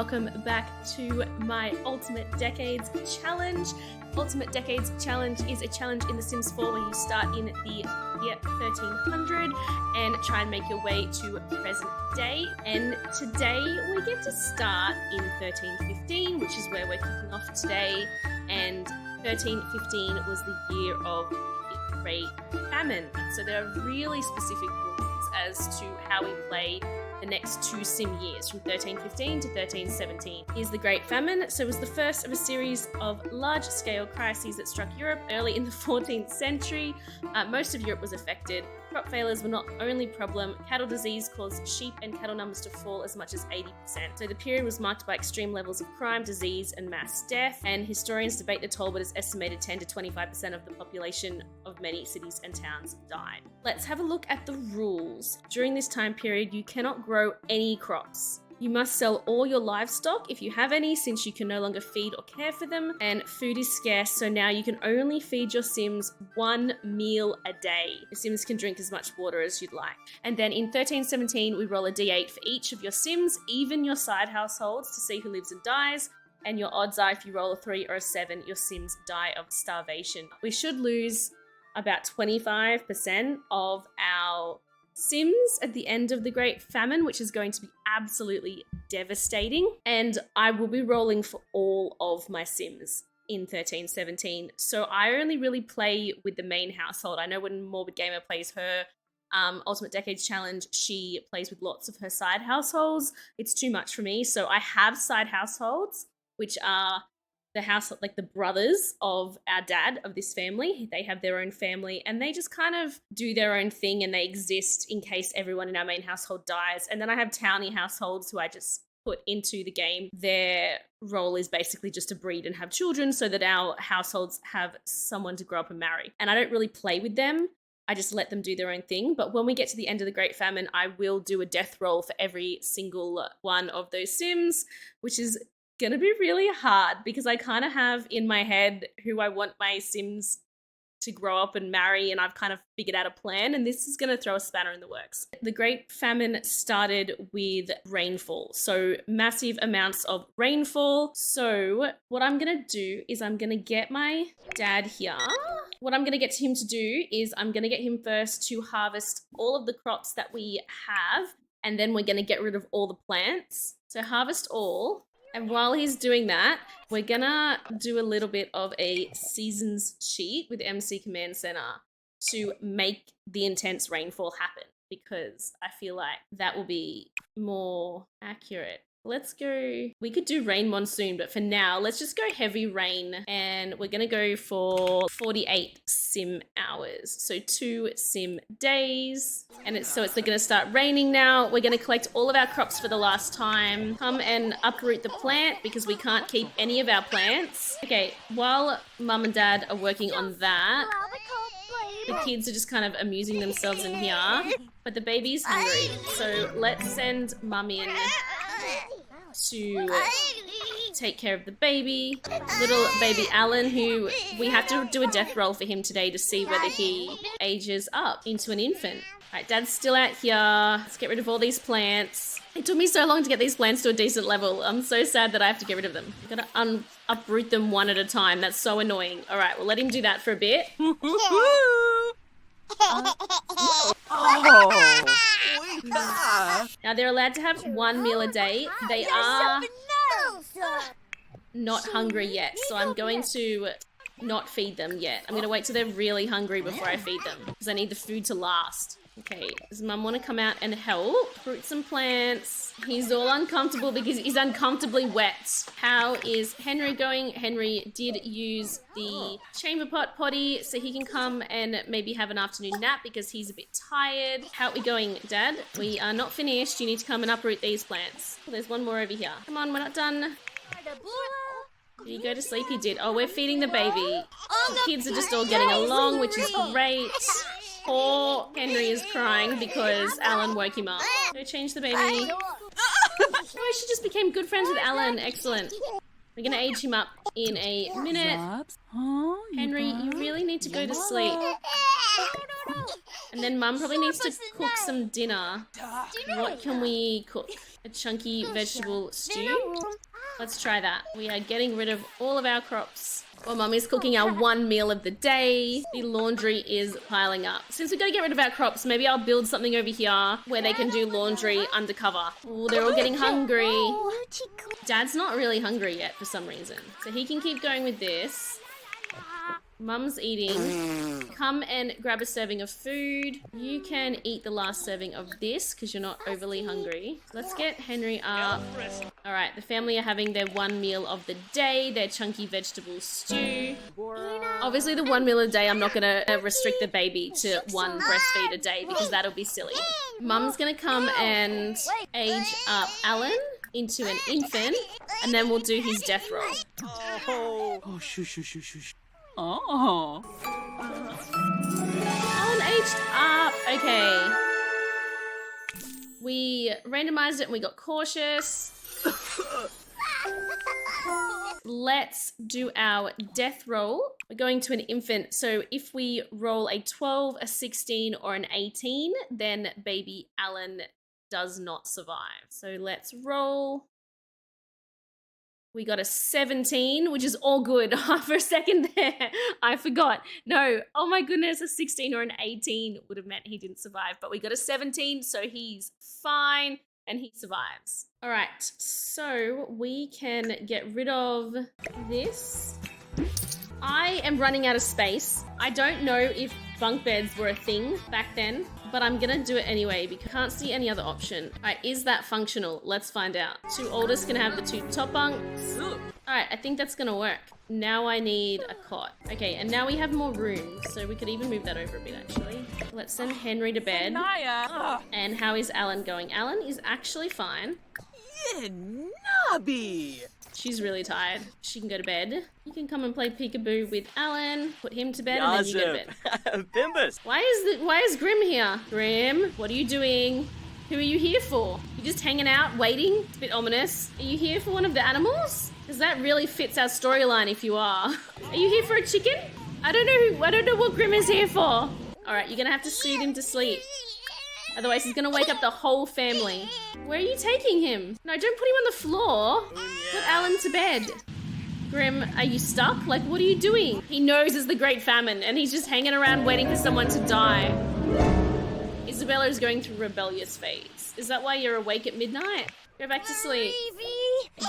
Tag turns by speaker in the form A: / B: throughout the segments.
A: welcome back to my Ultimate Decades Challenge. Ultimate Decades Challenge is a challenge in The Sims 4 where you start in the year 1300 and try and make your way to present day. And today we get to start in 1315, which is where we're kicking off today. And 1315 was the year of the Great Famine. So there are really specific rules as to how we play the next two sim years from 1315 to 1317 is the Great Famine. So it was the first of a series of large-scale crises that struck Europe early in the 14th century. Most of Europe was affected. Crop failures were not only problem, cattle disease caused sheep and cattle numbers to fall as much as 80%. So the period was marked by extreme levels of crime, disease, and mass death, and historians debate the toll, but it's estimated 10 to 25% of the population of many cities and towns died. Let's have a look at the rules. During this time period, you cannot grow any crops. You must sell all your livestock if you have any, since you can no longer feed or care for them, and food is scarce, so now you can only feed your Sims one meal a day. The Sims can drink as much water as you'd like. And then in 1317, we roll a d8 for each of your Sims, even your side households, to see who lives and dies. And your odds are, if you roll a 3 or a 7, your Sims die of starvation. We should lose about 25% of our Sims at the end of the Great Famine, which is going to be absolutely devastating. And I will be rolling for all of my Sims in 1317. So I only really play with the main household. I know when Morbid Gamer plays her Ultimate Decades Challenge, she plays with lots of her side households. It's too much for me. So I have side households, which are the house, like the brothers of our dad of this family. They have their own family and they just kind of do their own thing and they exist in case everyone in our main household dies. And then I have townie households who I just put into the game. Their role is basically just to breed and have children so that our households have someone to grow up and marry. And I don't really play with them. I just let them do their own thing. But when we get to the end of the Great Famine, I will do a death roll for every single one of those Sims, which is gonna be really hard because I kind of have in my head who I want my Sims to grow up and marry, and I've kind of figured out a plan, and this is gonna throw a spanner in the works. The Great Famine started with rainfall, so massive amounts of rainfall. So what I'm gonna do is I'm gonna get my dad here. What I'm gonna get him to do is I'm gonna get him first to harvest all of the crops that we have, and then we're gonna get rid of all the plants. So harvest all. And while he's doing that, we're gonna do a little bit of a seasons cheat with MC Command Center to make the intense rainfall happen, because I feel like that will be more accurate. Let's go, we could do rain monsoon, but for now, let's just go heavy rain, and we're gonna go for 48 sim hours. So 2 sim days, and it's gonna start raining now. We're gonna collect all of our crops for the last time. Come and uproot the plant because we can't keep any of our plants. Okay, while mum and dad are working on that, the kids are just kind of amusing themselves in here, but the baby's hungry. So let's send mum in to take care of the baby, little baby Alan, who we have to do a death roll for him today to see whether he ages up into an infant. All right, dad's still out here. Let's get rid of all these plants. It took me so long to get these plants to a decent level. I'm so sad that I have to get rid of them. I'm gonna uproot them one at a time. That's so annoying. All right, we'll let him do that for a bit. Now they're allowed to have one meal a day. They are not hungry yet, so I'm going to not feed them yet. I'm going to wait till they're really hungry before I feed them, because I need the food to last. Okay, does mum want to come out and help? Fruit some plants. He's all uncomfortable because he's uncomfortably wet. How is Henry going? Henry did use the chamber pot potty, so he can come and maybe have an afternoon nap because he's a bit tired. How are we going, Dad? We are not finished. You need to come and uproot these plants. Oh, there's one more over here. Come on, we're not done. Did he go to sleep? He did. Oh, we're feeding the baby. The kids are just all getting along, which is great. Poor Henry is crying because Alan woke him up. Go change the baby. Oh, she just became good friends with Alan. Excellent. We're gonna age him up in a minute. Henry, you really need to go to sleep. And then Mum probably needs to cook some dinner. What can we cook? A chunky vegetable stew? Let's try that. We are getting rid of all of our crops. Well, Mummy's cooking our one meal of the day. The laundry is piling up. Since we've got to get rid of our crops, maybe I'll build something over here where they can do laundry undercover. Oh, they're all getting hungry. Dad's not really hungry yet for some reason. So he can keep going with this. Mum's eating. Come and grab a serving of food. You can eat the last serving of this because you're not overly hungry. Let's get Henry up. All right, the family are having their one meal of the day, their chunky vegetable stew. Obviously, the one meal a day, I'm not going to restrict the baby to one breastfeed a day because that'll be silly. Mum's going to come and age up Alan into an infant, and then we'll do his death roll.
B: Oh, shush. Oh.
A: Alan aged up. Okay. We randomized it and we got cautious. Let's do our death roll. We're going to an infant. So if we roll a 12, a 16, or an 18, then baby Alan does not survive. So let's roll. We got a 17, which is all good. For a second there, I forgot. No, oh my goodness, a 16 or an 18 would have meant he didn't survive. But we got a 17, so he's fine and he survives. All right, so we can get rid of this. I am running out of space. I don't know if bunk beds were a thing back then, but I'm gonna do it anyway because I can't see any other option. All right, is that functional? Let's find out. Two oldest can have the two top bunks. All right, I think that's gonna work. Now I need a cot. Okay, and now we have more room, so we could even move that over a bit actually. Let's send Henry to bed. And how is Alan going? Alan is actually fine.
B: Nubby.
A: She's really tired. She can go to bed. You can come and play peekaboo with Alan, put him to bed, and then you go to bed.
B: Bimbus.
A: Why is Grim here? Grim, what are you doing? Who are you here for? You just hanging out, waiting? It's a bit ominous. Are you here for one of the animals? Because that really fits our storyline if you are. Are you here for a chicken? I don't know what Grim is here for. All right, you're gonna have to soothe him to sleep. Otherwise, he's gonna wake up the whole family. Where are you taking him? No, don't put him on the floor. Put Alan to bed. Grim, are you stuck? Like, what are you doing? He knows it's the Great Famine, and he's just hanging around waiting for someone to die. Isabella is going through rebellious phase. Is that why you're awake at midnight? Go back to sleep.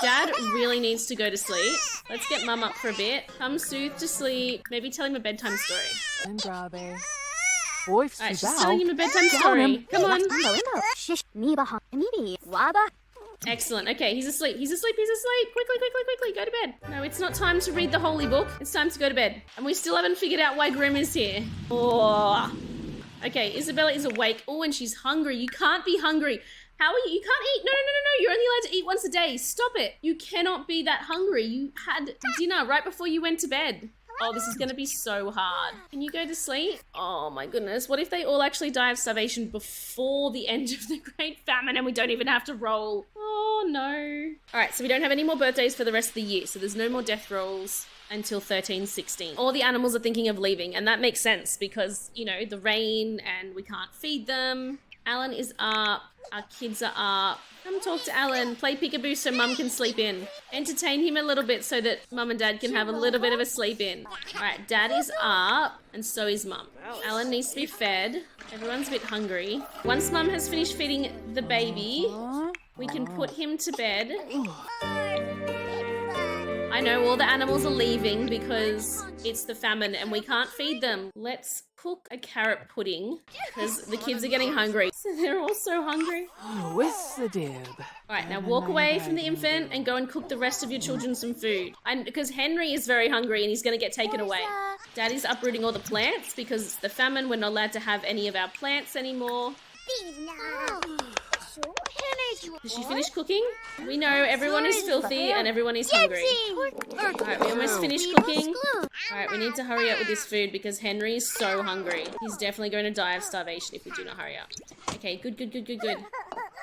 A: Dad really needs to go to sleep. Let's get Mum up for a bit. Come soothe to sleep. Maybe tell him a bedtime story. Alright, she's telling him a bedtime story. Come on. Excellent. Okay, he's asleep. Quickly, go to bed. No, it's not time to read the holy book. It's time to go to bed. And we still haven't figured out why Grim is here. Oh. Okay, Isabella is awake. Oh, and she's hungry. You can't be hungry. How are you? You can't eat. No. You're only allowed to eat once a day. Stop it. You cannot be that hungry. You had dinner right before you went to bed. Oh, this is going to be so hard. Can you go to sleep? Oh my goodness. What if they all actually die of starvation before the end of the Great Famine and we don't even have to roll? Oh no. All right, so we don't have any more birthdays for the rest of the year. So there's no more death rolls until 13-16. All the animals are thinking of leaving, and that makes sense because, you know, the rain and we can't feed them. Alan is up. Our kids are up. Come talk to Alan. Play peekaboo so Mum can sleep in. Entertain him a little bit so that Mum and Dad can have a little bit of a sleep in. All right, Dad is up and so is Mum. Alan needs to be fed. Everyone's a bit hungry. Once Mum has finished feeding the baby, we can put him to bed. I know all the animals are leaving because it's the famine and we can't feed them. Let's cook a carrot pudding because the kids are getting hungry. So they're all so hungry. Alright, now walk away from the infant and go and cook the rest of your children some food. Because Henry is very hungry and he's going to get taken away. Daddy's uprooting all the plants because it's the famine. We're not allowed to have any of our plants anymore. Did she finish cooking? We know everyone is filthy and everyone is hungry. Alright, we almost finished cooking. Alright, we need to hurry up with this food because Henry is so hungry. He's definitely going to die of starvation if we do not hurry up. Okay, good.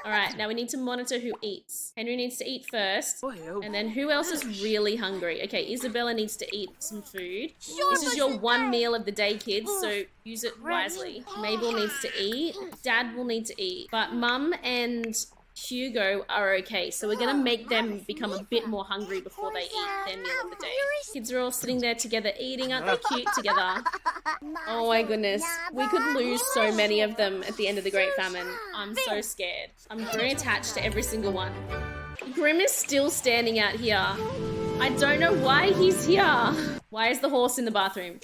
A: All right, now we need to monitor who eats. Henry needs to eat first. And then who else is really hungry? Okay, Isabella needs to eat some food. This is your one meal of the day, kids, so use it wisely. Mabel needs to eat. Dad will need to eat. But Mum and Hugo are okay, so we're gonna make them become a bit more hungry before they eat their meal of the day. Kids are all sitting there together eating. Aren't they cute together? Oh my goodness. We could lose so many of them at the end of the Great Famine. I'm so scared. I'm very attached to every single one. Grim is still standing out here. I don't know why he's here. Why is the horse in the bathroom?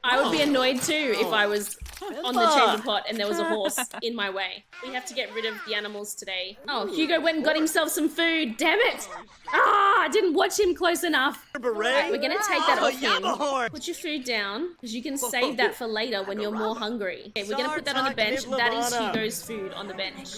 A: I would be annoyed too if I was on the chamber pot and there was a horse in my way. We have to get rid of the animals today. Oh, Hugo went and got himself some food. Damn it! I didn't watch him close enough. Right, we're gonna take that off him. Put your food down, because you can save that for later when you're more hungry. Okay, we're gonna put that on the bench. That is Hugo's food on the bench.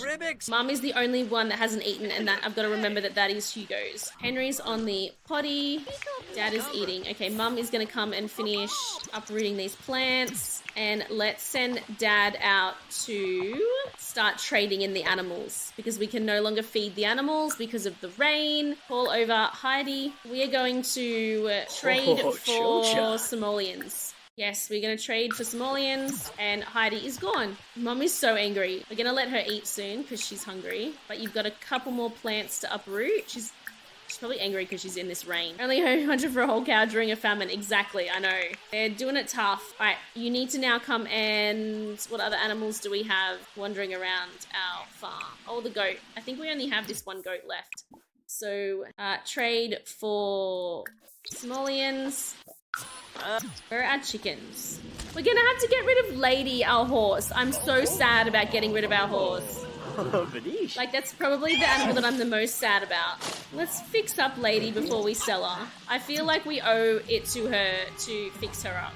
A: Mum is the only one that hasn't eaten, and that I've got to remember that is Hugo's. Henry's on the potty. Dad is eating. Okay, Mum is gonna come and finish uprooting these plants. And let's send Dad out to start trading in the animals, because we can no longer feed the animals because of the rain. Call over Heidi. We are going to trade for simoleons. Yes, we're going to trade for simoleons, and Heidi is gone. Mum is so angry. We're going to let her eat soon because she's hungry, but you've got a couple more plants to uproot. She's probably angry because she's in this rain. Only 100 for a whole cow during a famine. Exactly, I know. They're doing it tough. All right, you need to now come and... What other animals do we have wandering around our farm? Oh, the goat. I think we only have this one goat left. So, trade for simoleons. Where are our chickens? We're gonna have to get rid of Lady, our horse. I'm so sad about getting rid of our horse. Like, that's probably the animal that I'm the most sad about. Let's fix up Lady before we sell her. I feel like we owe it to her to fix her up.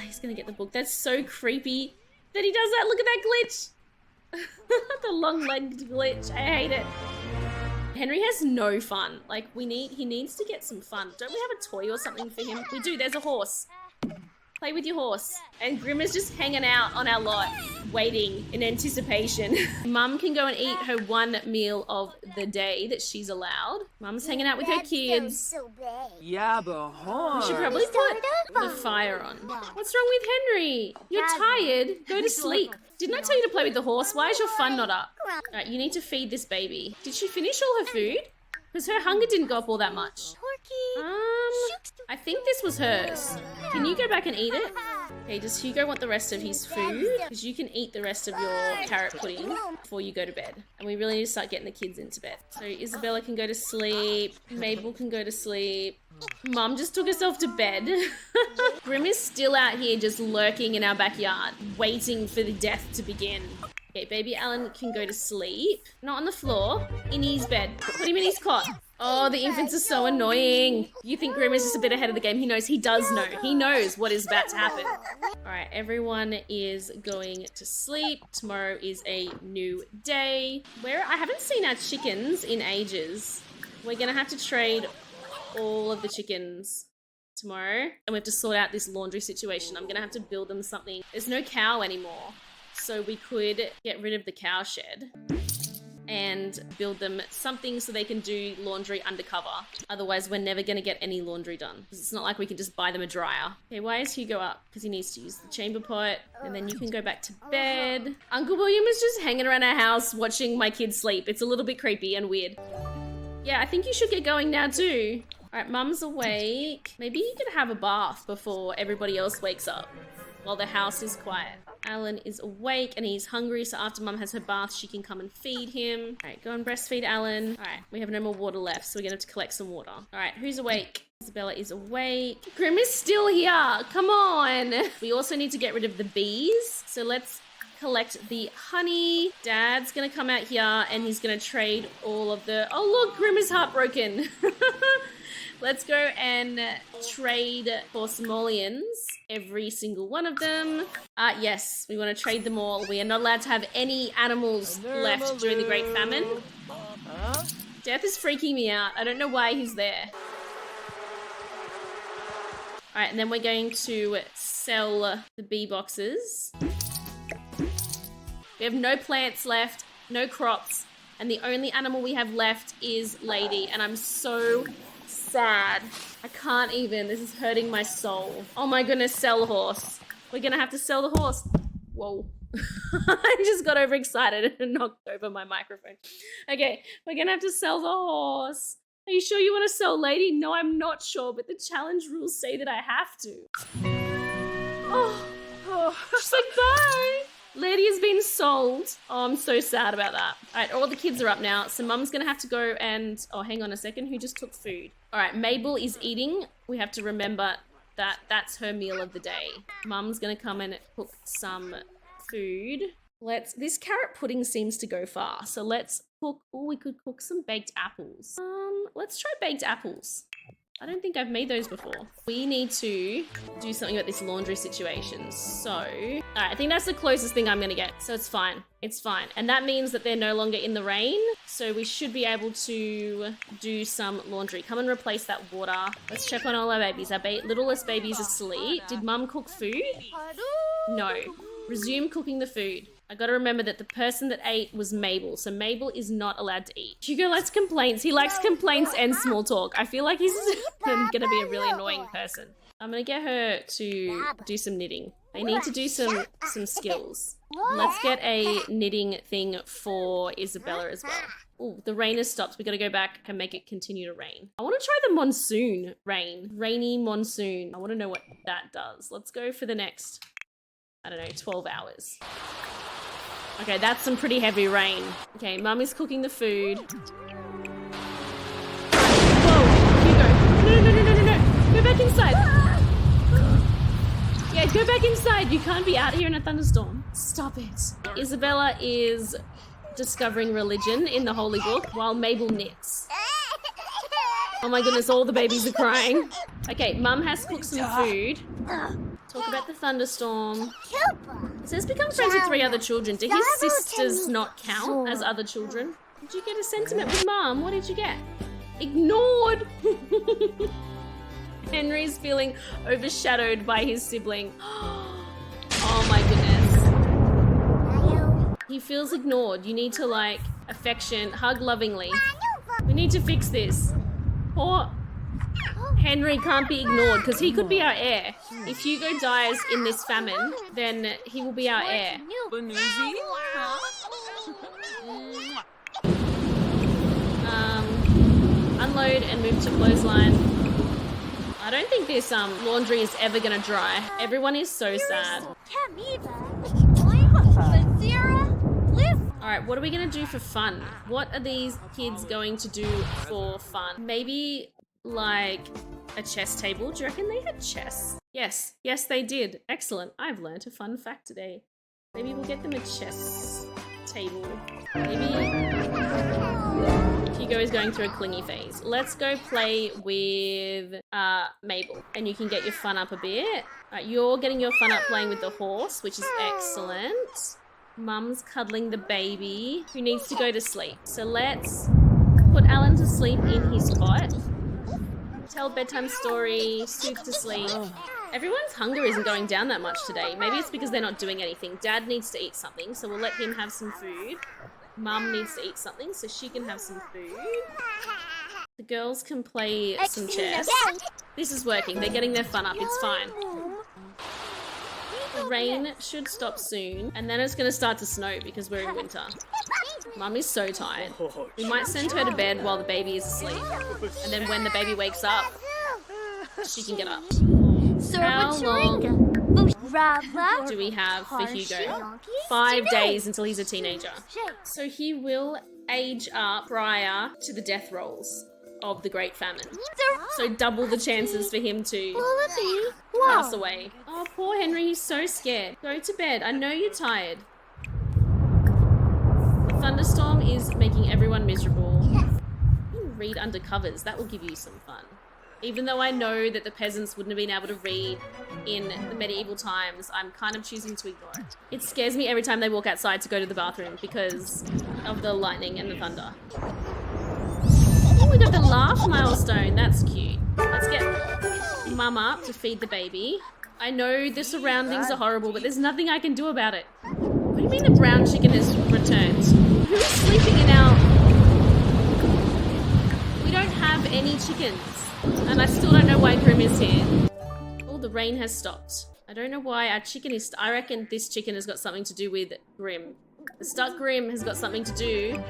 A: He's gonna get the book. That's so creepy that he does that. Look at that glitch. The long-legged glitch. I hate it. Henry has no fun. Like, he needs to get some fun. Don't we have a toy or something for him? We do. There's a horse. Play with your horse. And Grim is just hanging out on our lot, waiting in anticipation. Mum can go and eat her one meal of the day that she's allowed. Mum's hanging out with her kids.
B: Yeah, but
A: We should probably put the fire on. What's wrong with Henry? You're tired. Go to sleep. Didn't I tell you to play with the horse? Why is your fun not up? Alright, you need to feed this baby. Did she finish all her food? Because her hunger didn't go up all that much. I think this was hers. Can you go back and eat it? Okay, does Hugo want the rest of his food? Because you can eat the rest of your carrot pudding before you go to bed. And we really need to start getting the kids into bed. So Isabella can go to sleep. Mabel can go to sleep. Mum just took herself to bed. Grim is still out here just lurking in our backyard, waiting for the death to begin. Okay, baby Alan can go to sleep. Not on the floor, in his bed. Put him in his cot. Oh, the infants are so annoying. You think Grim is just a bit ahead of the game. He knows. He does know. He knows what is about to happen. All right, everyone is going to sleep. Tomorrow is a new day. I haven't seen our chickens in ages. We're going to have to trade all of the chickens tomorrow. And we have to sort out this laundry situation. I'm going to have to build them something. There's no cow anymore. So we could get rid of the cow shed and build them something so they can do laundry undercover. Otherwise, we're never going to get any laundry done. Because it's not like we can just buy them a dryer. Okay, why is Hugo up? Because he needs to use the chamber pot. And then you can go back to bed. Uncle William is just hanging around our house watching my kids sleep. It's a little bit creepy and weird. Yeah, I think you should get going now too. All right, Mum's awake. Maybe you could have a bath before everybody else wakes up while the house is quiet. Alan is awake and he's hungry, so after Mum has her bath, she can come and feed him. All right, go and breastfeed Alan. All right, we have no more water left, so we're gonna have to collect some water. All right, who's awake? Isabella is awake. Grim is still here. Come on. We also need to get rid of the bees, so let's collect the honey. Dad's gonna come out here and he's gonna trade all of the... Oh, look, Grim is heartbroken. Let's go and trade for simoleons. Every single one of them. Yes, we want to trade them all. We are not allowed to have any animals left during the Great Famine. Death is freaking me out. I don't know why he's there. Alright, and then we're going to sell the bee boxes. We have no plants left, no crops, and the only animal we have left is Lady, and I'm so sad. I can't even. This is hurting my soul. Oh my goodness, sell horse. We're gonna have to sell the horse. Whoa. I just got overexcited and knocked over my microphone. Okay, we're gonna have to sell the horse. Are you sure you want to sell Lady? No, I'm not sure, but the challenge rules say that I have to. Oh, she's like, bye. Lady has been sold. Oh, I'm so sad about that. All right, all the kids are up now, so Mum's gonna have to go and... Oh, hang on a second. Who just took food? All right, Mabel is eating. We have to remember that that's her meal of the day. Mum's gonna come and cook some food. This carrot pudding seems to go far, so let's cook... Oh, we could cook some baked apples. Let's try baked apples. I don't think I've made those before. We need to do something about this laundry situation. So, all right, I think that's the closest thing I'm gonna get. So it's fine, it's fine. And that means that they're no longer in the rain. So we should be able to do some laundry. Come and replace that water. Let's check on all our babies. Our littlest baby's asleep. Did Mum cook food? No. Resume cooking the food. I gotta remember that the person that ate was Mabel, so Mabel is not allowed to eat. Hugo likes complaints. He likes complaints and small talk. I feel like he's gonna be a really annoying person. I'm gonna get her to do some knitting. They need to do some skills. Let's get a knitting thing for Isabella as well. Oh, the rain has stopped. We gotta go back and make it continue to rain. I wanna try the monsoon rain. Rainy monsoon. I wanna know what that does. Let's go for the next, I don't know, 12 hours. Okay, that's some pretty heavy rain. Okay, Mum is cooking the food. Whoa, Hugo. No. Go back inside. Yeah, go back inside. You can't be out here in a thunderstorm. Stop it. Isabella is discovering religion in the Holy Book while Mabel knits. Oh my goodness, all the babies are crying. Okay, Mum has cooked some food. Talk about the thunderstorm. It says become friends with 3 other children. Do his sisters not count as other children? Did you get a sentiment with Mum? What did you get? Ignored! Henry's feeling overshadowed by his sibling. Oh my goodness. He feels ignored. You need to, like, affection, hug lovingly. We need to fix this. Poor Henry can't be ignored because he could be our heir. If Hugo dies in this famine, then he will be our heir. Unload and move to clothesline. I don't think this laundry is ever gonna dry. Everyone is so sad. Alright, what are we gonna do for fun? What are these kids going to do for fun? Maybe like a chess table. Do you reckon they had chess? Yes, they did. Excellent. I've learned a fun fact today. Maybe we'll get them a chess table. Maybe Hugo is going through a clingy phase. Let's go play with Mabel, and you can get your fun up a bit. You're getting your fun up playing with the horse, which is excellent. Mum's cuddling the baby who needs to go to sleep. So let's put Alan to sleep in his cot. Tell bedtime story, soothe to sleep. Everyone's hunger isn't going down that much today. Maybe it's because they're not doing anything. Dad needs to eat something, so we'll let him have some food. Mum needs to eat something, so she can have some food. The girls can play some chess. This is working. They're getting their fun up. It's fine. The rain should stop soon, and then it's going to start to snow because we're in winter. Mum is so tired. We might send her to bed while the baby is asleep, and then when the baby wakes up, she can get up. How long do we have for Hugo? 5 days until he's a teenager. So he will age up prior to the death rolls of the Great Famine. So double the chances for him to pass away. Oh, poor Henry, he's so scared. Go to bed. I know you're tired. The thunderstorm is making everyone miserable. You can read under covers. That will give you some fun. Even though I know that the peasants wouldn't have been able to read in the medieval times, I'm kind of choosing to ignore it. It scares me every time they walk outside to go to the bathroom because of the lightning and the thunder. Oh, we got the laugh milestone. That's cute. Let's get Mum up to feed the baby. I know the surroundings are horrible, but there's nothing I can do about it. What do you mean the brown chicken has returned? Who is sleeping in our... We don't have any chickens. And I still don't know why Grim is here. Oh, the rain has stopped. I don't know why our chicken is... I reckon this chicken has got something to do with Grim. The stuck Grim has got something to do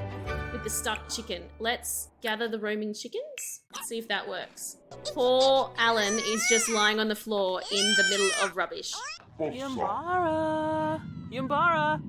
A: with the stuck chicken. Let's gather the roaming chickens. Let's see if that works. Poor Alan is just lying on the floor in the middle of rubbish.
B: Yumbara! Yumbara!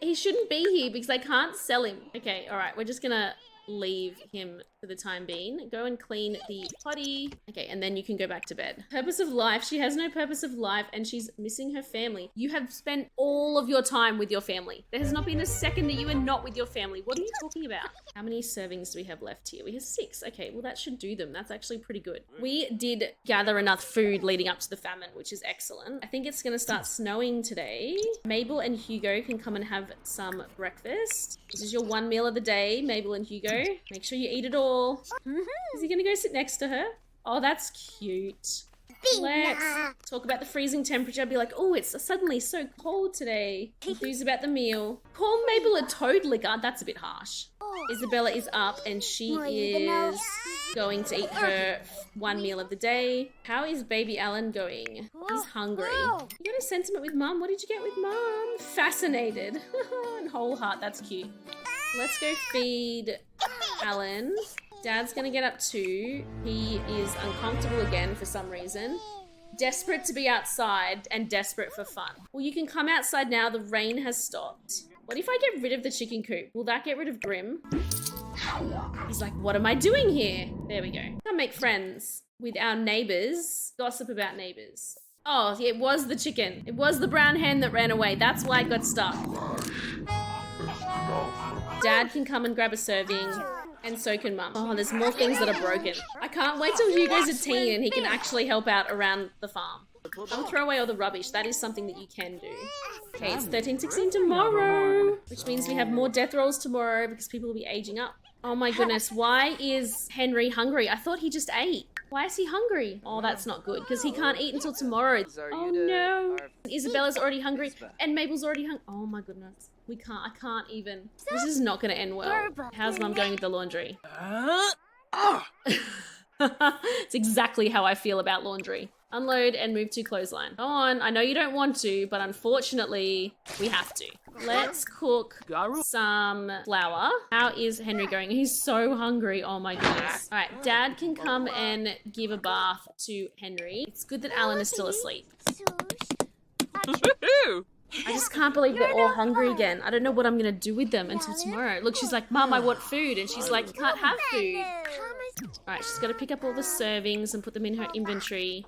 A: He shouldn't be here because I can't sell him. Okay, all right. We're just gonna leave him for the time being. Go and clean the potty. Okay, and then you can go back to bed. Purpose of life. She has no purpose of life and she's missing her family. You have spent all of your time with your family. There has not been a second that you are not with your family. What are you talking about? How many servings do we have left here? We have 6. Okay, well that should do them. That's actually pretty good. We did gather enough food leading up to the famine, which is excellent. I think it's gonna start snowing today. Mabel and Hugo can come and have some breakfast. This is your one meal of the day, Mabel and Hugo. Make sure you eat it all. Is he gonna go sit next to her? Oh, that's cute. Let's talk about the freezing temperature. Be like, oh, it's suddenly so cold today. Enthused about the meal. Call Mabel a toad licker. That's a bit harsh. Isabella is up and she is going to eat her one meal of the day. How is baby Alan going? He's hungry. You got a sentiment with mum? What did you get with mum? Fascinated. And whole heart. That's cute. Let's go feed Alan. Dad's gonna get up too. He is uncomfortable again for some reason. Desperate to be outside and desperate for fun. Well, you can come outside now. The rain has stopped. What if I get rid of the chicken coop? Will that get rid of Grim? He's like, what am I doing here? There we go. Come make friends with our neighbors. Gossip about neighbors. Oh, it was the chicken. It was the brown hen that ran away. That's why it got stuck. Dad can come and grab a serving, and so can Mum. Oh, there's more things that are broken. I can't wait till Hugo's a teen and he can actually help out around the farm. Don't throw away all the rubbish. That is something that you can do. Okay, it's 13:16 tomorrow, which means we have more death rolls tomorrow because people will be aging up. Oh my goodness, why is Henry hungry? I thought he just ate. Why is he hungry? Oh, that's not good because he can't eat until tomorrow. Oh no. Isabella's already hungry and Mabel's already hungry. Oh my goodness. I can't even. This is not going to end well. How's Mum going with the laundry? It's exactly how I feel about laundry. Unload and move to clothesline. Go on. I know you don't want to, but unfortunately, we have to. Let's cook some flour. How is Henry going? He's so hungry. Oh my goodness. All right, Dad can come and give a bath to Henry. It's good that Alan is still asleep. I just can't believe they're all hungry again. I don't know what I'm gonna do with them until tomorrow. Look, she's like, Mum, I want food. And she's like, you can't have food. Alright, she's gotta pick up all the servings and put them in her inventory.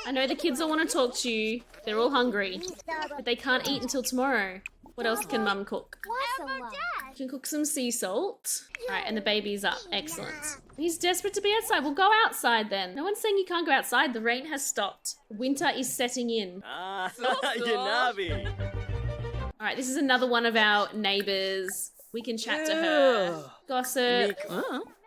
A: I know the kids all want to talk to you. They're all hungry. But they can't eat until tomorrow. What else can Mum cook? You can cook some sea salt. Alright, and the baby's up. Excellent. He's desperate to be outside. We'll go outside then. No one's saying you can't go outside. The rain has stopped. Winter is setting in. Alright, this is another one of our neighbours. We can chat to her. Gossip.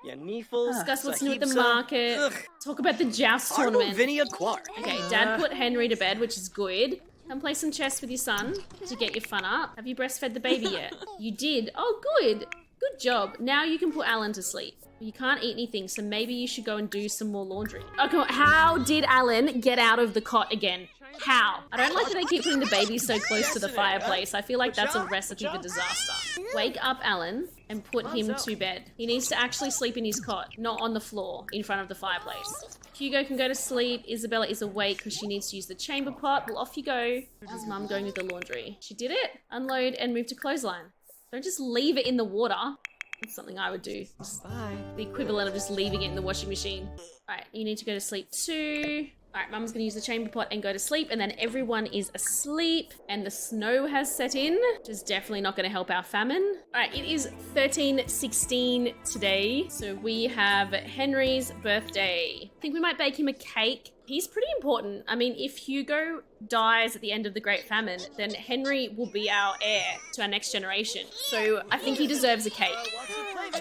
A: Discuss what's new at the market. Talk about the joust tournament. Okay, Dad put Henry to bed, which is good. Come play some chess with your son to get your fun up. Have you breastfed the baby yet? You did. Oh, good. Good job. Now you can put Alan to sleep. You can't eat anything, so maybe you should go and do some more laundry. Okay, how did Alan get out of the cot again? How? I don't like that they keep putting the baby so close to the fireplace. I feel like that's a recipe for disaster. Wake up Alan and put him to bed. He needs to actually sleep in his cot, not on the floor in front of the fireplace. Hugo can go to sleep. Isabella is awake because she needs to use the chamber pot. Well, off you go. How's Mum going with the laundry? She did it. Unload and move to clothesline. Don't just leave it in the water. That's something I would do. Bye. The equivalent of just leaving it in the washing machine. Alright, you need to go to sleep too. Alright, Mum's gonna use the chamber pot and go to sleep, and then everyone is asleep, and the snow has set in, which is definitely not gonna help our famine. Alright, it is 13:16 today, so we have Henry's birthday. I think we might bake him a cake. He's pretty important. I mean, if Hugo dies at the end of the Great Famine, then Henry will be our heir to our next generation. So I think he deserves a cake.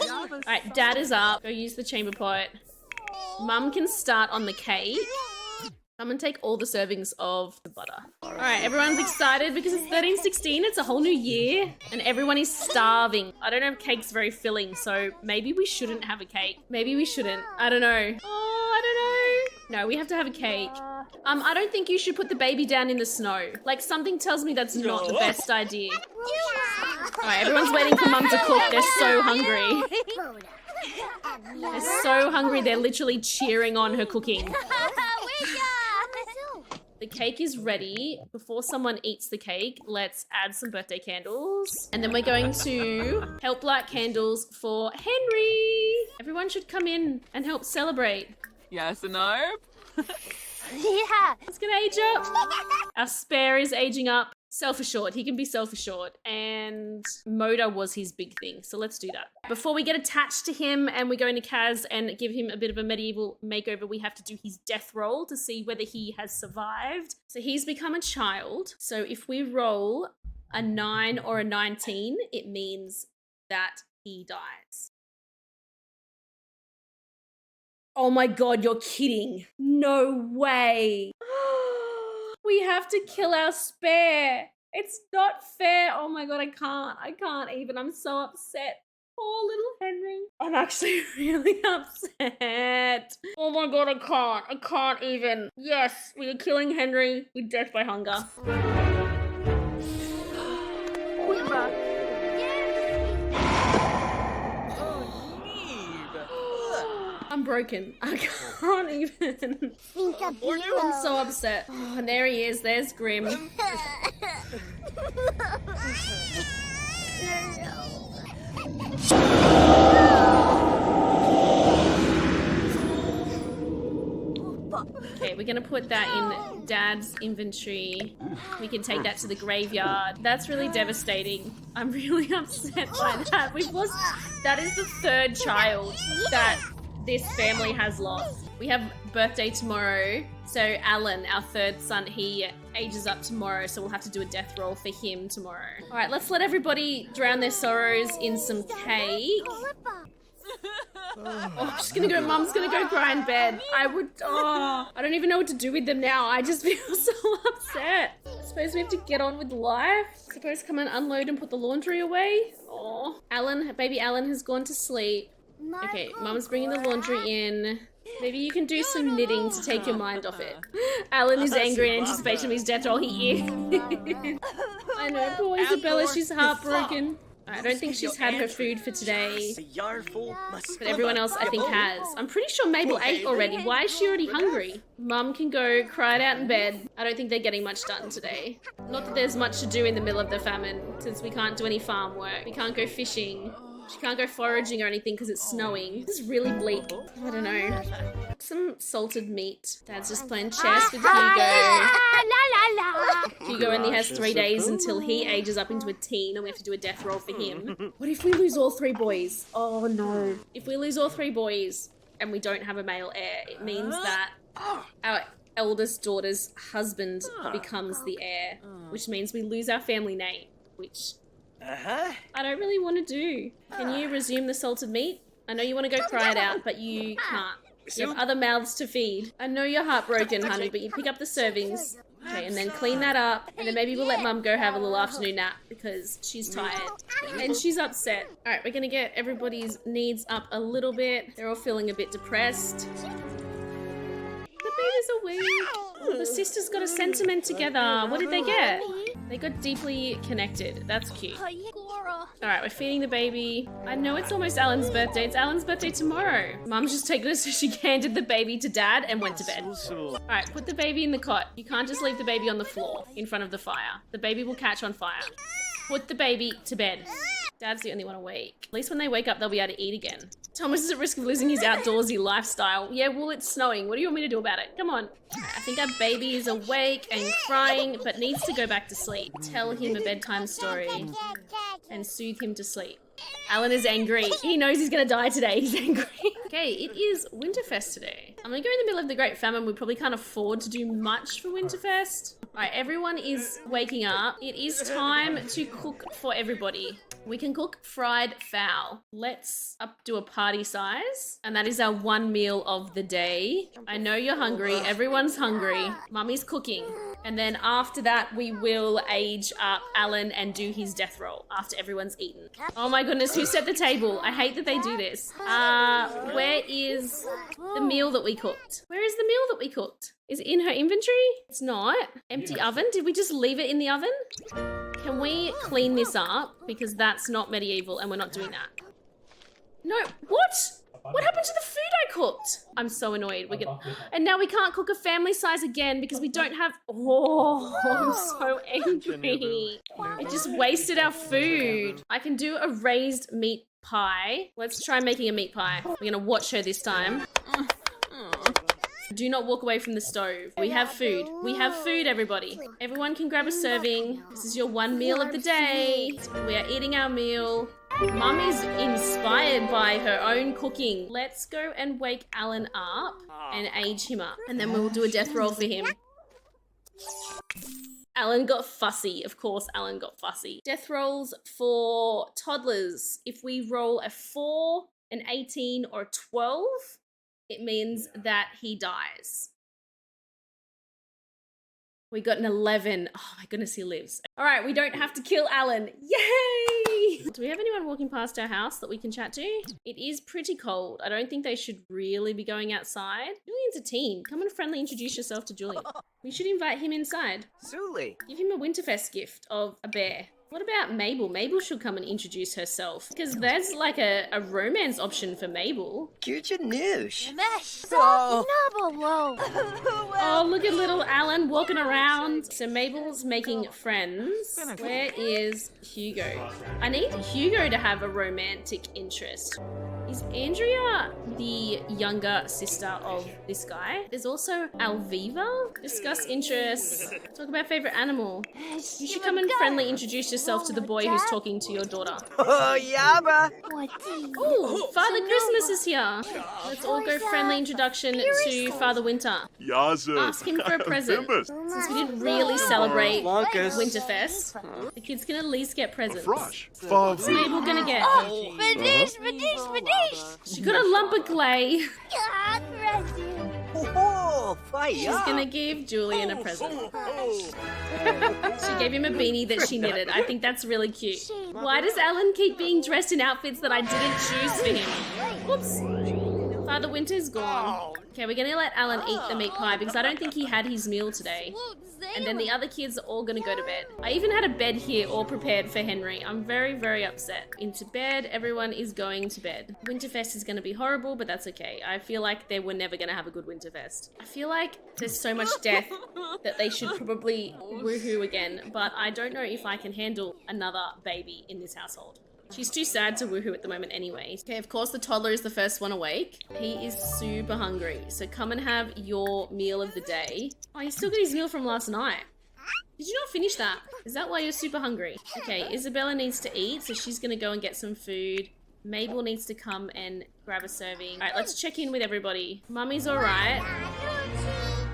A: Alright, Dad is up. Go use the chamber pot. Mum can start on the cake. I'm gonna take all the servings of the butter. All right, everyone's excited because it's 13/16. It's a whole new year and everyone is starving. I don't know if cake's very filling, so maybe we shouldn't have a cake. Maybe we shouldn't. I don't know. Oh, I don't know. No, we have to have a cake. I don't think you should put the baby down in the snow. Like, something tells me that's not the best idea. All right, everyone's waiting for Mum to cook. They're so hungry. They're so hungry, they're literally cheering on her cooking. The cake is ready. Before someone eats the cake, let's add some birthday candles. And then we're going to help light candles for Henry. Everyone should come in and help celebrate.
B: Yes and no.
A: It's gonna age up. Our spare is aging up. Self-assured. He can be self-assured. And motor was his big thing. So let's do that. Before we get attached to him and we go into Kaz and give him a bit of a medieval makeover, we have to do his death roll to see whether he has survived. So he's become a child. So if we roll a 9 or a 19, it means that he dies. Oh my God, you're kidding. No way. We have to kill our spare. It's not fair. Oh my God, I can't even. I'm so upset. Poor little Henry. I'm actually really upset. Oh my God, I can't even. Yes, we are killing Henry with death by hunger. I'm broken. I can't even. I'm so upset. Oh, and there he is. There's Grim. Okay, we're gonna put that in Dad's inventory. We can take that to the graveyard. That's really devastating. I'm really upset by that. We've lost. That is the 3rd child that this family has lost. We have birthday tomorrow. So Alan, our 3rd son, he ages up tomorrow. So we'll have to do a death roll for him tomorrow. All right, let's let everybody drown their sorrows in some cake. Oh, she's gonna go, Mum's gonna go cry in bed. I don't even know what to do with them now. I just feel so upset. I suppose we have to get on with life. Suppose come and unload and put the laundry away. Oh, baby Alan has gone to sleep. Okay, Mum's bringing the laundry in. Maybe you can do some knitting to take your mind off it. Alan is angry in anticipation of his death roll. He is. I know, poor Isabella, she's heartbroken. I don't think she's had her food for today. But everyone else, I think, has. I'm pretty sure Mabel ate already. Why is she already hungry? Mum can go cry it out in bed. I don't think they're getting much done today. Not that there's much to do in the middle of the famine, since we can't do any farm work. We can't go fishing. She can't go foraging or anything because it's snowing. This is really bleak. I don't know. Some salted meat. Dad's just playing chess with Hugo. Hugo only has 3 days until he ages up into a teen and we have to do a death roll for him. What if we lose all 3 boys? Oh no. If we lose all 3 boys and we don't have a male heir, it means that our eldest daughter's husband becomes the heir, which means we lose our family name, which I don't really want to do. Can you resume the salted meat? I know you want to go cry it out, but you can't. You have other mouths to feed. I know you're heartbroken, honey, but you pick up the servings. Okay, and then clean that up. And then maybe we'll let Mum go have a little afternoon nap because she's tired. And she's upset. Alright, we're gonna get everybody's needs up a little bit. They're all feeling a bit depressed. The baby's awake. Oh, the sisters got a sentiment together. What did they get? They got deeply connected. That's cute. Alright, we're feeding the baby. I know it's almost Alan's birthday. It's Alan's birthday tomorrow. Mum's just taken us so she handed the baby to Dad and went to bed. Alright, put the baby in the cot. You can't just leave the baby on the floor in front of the fire. The baby will catch on fire. Put the baby to bed. Dad's the only one awake. At least when they wake up, they'll be able to eat again. Thomas is at risk of losing his outdoorsy lifestyle. Yeah, well, it's snowing. What do you want me to do about it? Come on. I think our baby is awake and crying, but needs to go back to sleep. Tell him a bedtime story and soothe him to sleep. Alan is angry. He knows he's gonna die today. He's angry. Okay, it is Winterfest today. I'm gonna go in the middle of the Great Famine. We probably can't afford to do much for Winterfest. Alright, everyone is waking up. It is time to cook for everybody. We can cook fried fowl. Let's do a party size. And that is our one meal of the day. I know you're hungry. Everyone's hungry. Mummy's cooking. And then after that, we will age up Alan and do his death roll after everyone's eaten. Oh my goodness, who set the table? I hate that they do this. Where is the meal that we cooked? Where is the meal that we cooked? Is it in her inventory? It's not. Empty oven? Did we just leave it in the oven? Can we clean this up? Because that's not medieval and we're not doing that. No, what? What happened to the food I cooked? I'm so annoyed. And now we can't cook a family size again because we don't have... Oh, I'm so angry. It just wasted our food. I can do a raised meat pie. Let's try making a meat pie. We're going to watch her this time. Do not walk away from the stove. We have food. We have food, everybody. Everyone can grab a serving. This is your one meal of the day. We are eating our meal. Mum is inspired by her own cooking. Let's go and wake Alan up and age him up. And then we'll do a death roll for him. Alan got fussy. Of course, Alan got fussy. Death rolls for toddlers. If we roll a 4, an 18, or a 12, it means that he dies. We got an 11. Oh my goodness, he lives. All right, we don't have to kill Alan. Yay! Do we have anyone walking past our house that we can chat to? It is pretty cold. I don't think they should really be going outside. Julian's a teen. Come and friendly introduce yourself to Julian. We should invite him inside.
C: Suli.
A: Give him a Winterfest gift of a bear. What about Mabel? Mabel should come and introduce herself. Because there's like a romance option for Mabel. Oh, look at little Alan walking around. So Mabel's making friends. Where is Hugo? I need Hugo to have a romantic interest. Is Andrea the younger sister of this guy? There's also Alviva. Discuss interests. Talk about favorite animal. You should come and friendly introduce yourself to the boy who's talking to your daughter.
C: Oh, Yaba.
A: Ooh, Father Christmas is here. Let's all go friendly introduction to Father Winter. Ask him for a present. Since we didn't really celebrate Winterfest, the kids can at least get presents. What's Mabel gonna get? She got a lump of clay. She's gonna give Julian a present. She gave him a beanie that she knitted. I think that's really cute. Why does Alan keep being dressed in outfits that I didn't choose for him? Whoops. Father Winter's gone. Okay, we're gonna let Alan eat the meat pie because I don't think he had his meal today. And then the other kids are all gonna go to bed. I even had a bed here all prepared for Henry. I'm very, very upset. Into bed, everyone is going to bed. Winterfest is gonna be horrible, but that's okay. I feel like they were never gonna have a good Winterfest. I feel like there's so much death that they should probably woohoo again, but I don't know if I can handle another baby in this household. She's too sad to woohoo at the moment anyway. Okay, of course the toddler is the first one awake. He is super hungry, so come and have your meal of the day. Oh, he still got his meal from last night. Did you not finish that? Is that why you're super hungry? Okay, Isabella needs to eat, so she's gonna go and get some food. Mabel needs to come and grab a serving. All right, let's check in with everybody. Mummy's all right.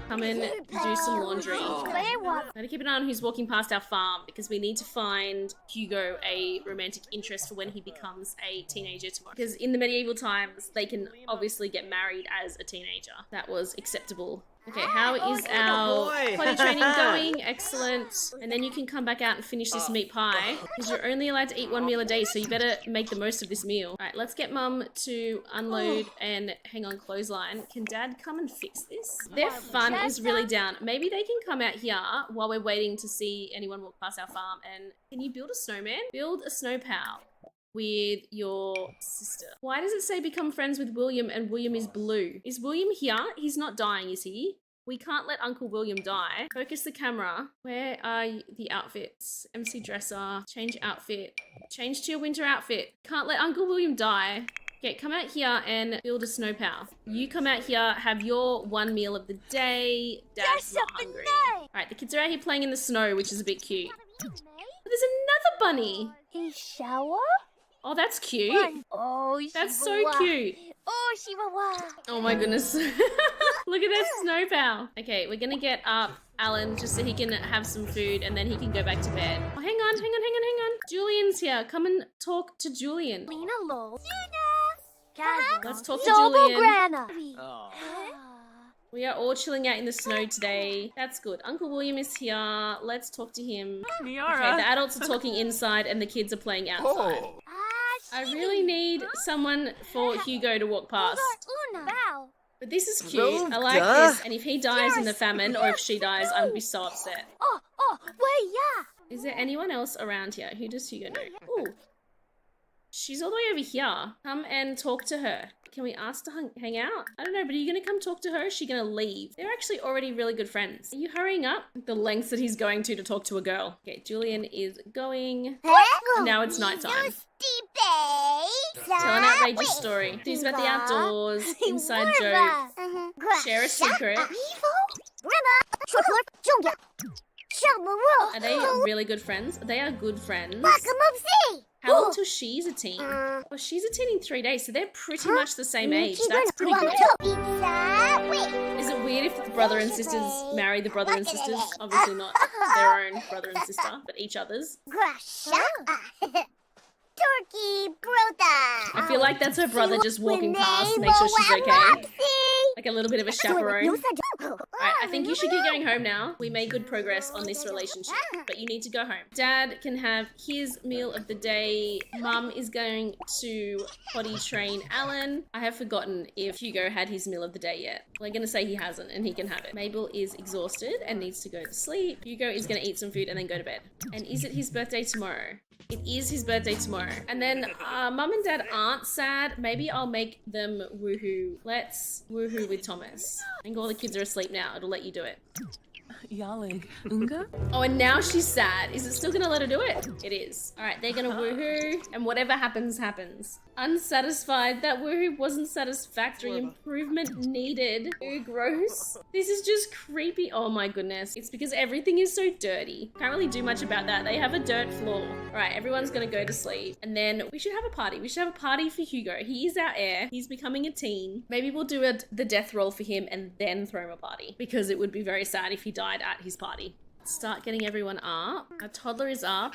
A: Come and do some laundry. Gotta keep an eye on who's walking past our farm because we need to find Hugo a romantic interest for when he becomes a teenager tomorrow. Because in the medieval times, they can obviously get married as a teenager. That was acceptable. Okay, how is our potty training going? Excellent. And then you can come back out and finish this meat pie because you're only allowed to eat one meal a day, so you better make the most of this meal. All right, let's get Mum to unload and hang on clothesline. Can Dad come and fix this? Their fun is really down. Maybe they can come out here while we're waiting to see anyone walk past our farm. And can you build a snowman? Build a snow pal with your sister. Why does it say become friends with William and William is blue? Is William here? He's not dying, is he? We can't let Uncle William die. Focus the camera. Where are the outfits? MC dresser. Change outfit. Change to your winter outfit. Can't let Uncle William die. Okay, come out here and build a snow pal. You come out here, have your one meal of the day. Dad's not hungry. Alright, the kids are out here playing in the snow, which is a bit cute. But there's another bunny.
D: A shower?
A: Oh, that's cute.
D: Oh,
A: that's so cute.
D: Oh, Shiwawa.
A: Oh my goodness. Look at that snow pal. Okay, we're gonna get up Alan just so he can have some food and then he can go back to bed. Oh, hang on. Julian's here. Come and talk to Julian. Let's talk to Julian.
B: Oh.
A: We are all chilling out in the snow today. That's good. Uncle William is here. Let's talk to him.
B: Miara.
A: Okay, the adults are talking inside and the kids are playing outside.
B: Oh.
A: I really need someone for Hugo to walk past. But this is cute. I like this. And if he dies in the famine or if she dies, I'm gonna be so upset. Is there anyone else around here? Who does Hugo know? Ooh. She's all the way over here. Come and talk to her. Can we ask to hang out? I don't know, but are you gonna come talk to her? Or is she gonna leave? They're actually already really good friends. Are you hurrying up? The lengths that he's going to talk to a girl. Okay, Julian is going. Now it's nighttime. Tell an outrageous story. Things about the outdoors, inside jokes, share a secret. Are they really good friends? They are good friends. How long till she's a teen? Well, she's a teen in 3 days, so they're pretty much the same age. That's pretty good. Is it weird if the brother and sisters marry the brother and sisters? Obviously not their own brother and sister, but each other's. I feel like that's her brother just walking past to make sure she's okay. Like a little bit of a chaperone. Alright, I think you should get going home now. We made good progress on this relationship, but you need to go home. Dad can have his meal of the day. Mum is going to potty train Alan. I have forgotten if Hugo had his meal of the day yet. We're gonna say he hasn't and he can have it. Mabel is exhausted and needs to go to sleep. Hugo is gonna eat some food and then go to bed. And is it his birthday tomorrow? It is his birthday tomorrow. And then Mum and Dad aren't sad. Maybe I'll make them woohoo. Let's woohoo with Thomas. I think all the kids are asleep now. It'll let you do it.
B: Yalig. Unga?
A: Oh, and now she's sad. Is it still gonna let her do it? It is. All right, they're gonna woohoo, and whatever happens, happens. Unsatisfied. That woohoo wasn't satisfactory. Improvement needed. Ew, gross. This is just creepy. Oh my goodness. It's because everything is so dirty. Can't really do much about that. They have a dirt floor. All right, everyone's gonna go to sleep. And then we should have a party. We should have a party for Hugo. He is our heir. He's becoming a teen. Maybe we'll do the death roll for him and then throw him a party. Because it would be very sad if he died at his party. Start getting everyone up. Our toddler is up.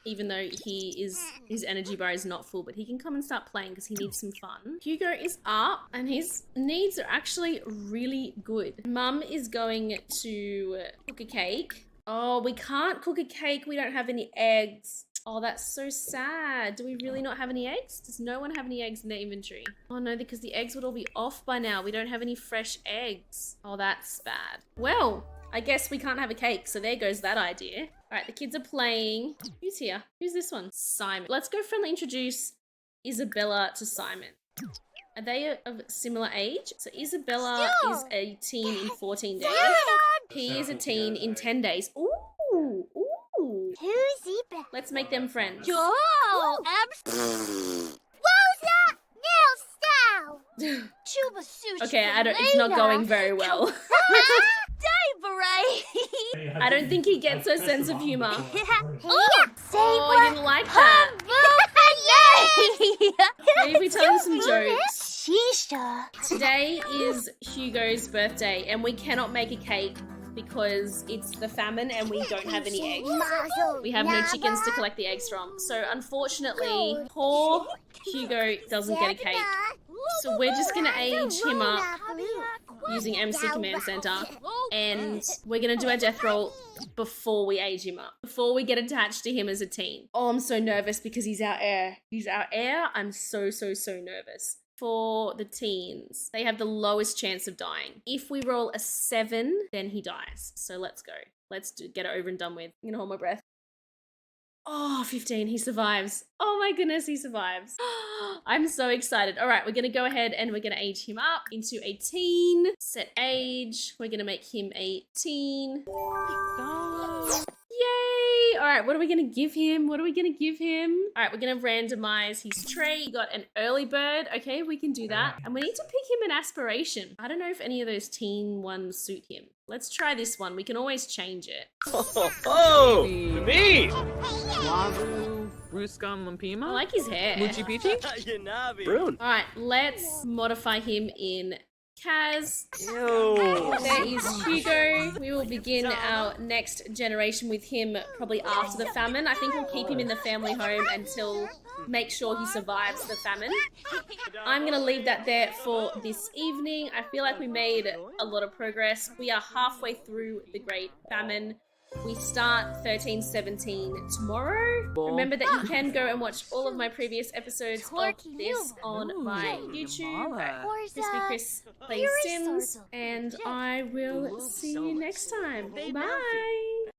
A: Even though his energy bar is not full, but he can come and start playing because he needs some fun. Hugo is up and his needs are actually really good. Mum is going to cook a cake. Oh, we can't cook a cake. We don't have any eggs. Oh, that's so sad. Do we really not have any eggs? Does no one have any eggs in their inventory? Oh no, because the eggs would all be off by now. We don't have any fresh eggs. Oh, that's bad. Well, I guess we can't have a cake, so there goes that idea. All right, the kids are playing. Who's here? Who's this one? Simon. Let's go friendly introduce Isabella to Simon. Are they of similar age? So Isabella is a teen in 14 days. He is a teen in 10 days. Ooh, ooh. Let's make them friends. Okay, it's not going very well. I don't think he gets her sense of humor. Oh, I didn't like that. Maybe we tell him some jokes. Today is Hugo's birthday and we cannot make a cake because it's the famine and we don't have any eggs. We have no chickens to collect the eggs from. So unfortunately, poor Hugo doesn't get a cake. So we're just gonna age him up using MC Command Center, and we're gonna do our death roll before we age him up, before we get attached to him as a teen. Oh, I'm so nervous because he's our heir. He's our heir. I'm so nervous. For the teens, they have the lowest chance of dying. If we roll a 7, then he dies. So let's go. Let's get it over and done with. I'm gonna hold my breath. Oh, 15, he survives. Oh my goodness, he survives. I'm so excited. All right, we're gonna go ahead and we're gonna age him up into a teen. Set age, we're gonna make him a teen. Yay! All right, what are we gonna give him? All right, we're gonna randomize his trait. He got an early bird. Okay, we can do that. And we need to pick him an aspiration. I don't know if any of those teen ones suit him. Let's try this one. We can always change it.
B: Oh, me! Wavu, Ruskam Lampima?
A: I like his hair.
B: Muchi Pichi?
C: Brune.
A: All right, let's modify him in Kaz.
B: Ew.
A: There is Hugo. We will begin our next generation with him probably after the famine. I think we'll keep him in the family home until make sure he survives the famine. I'm going to leave that there for this evening. I feel like we made a lot of progress. We are halfway through the Great Famine. We start 1317 tomorrow. Remember that you can go and watch all of my previous episodes of this on my YouTube at Crispy Chris Plays Sims, and I will see you next time. Bye!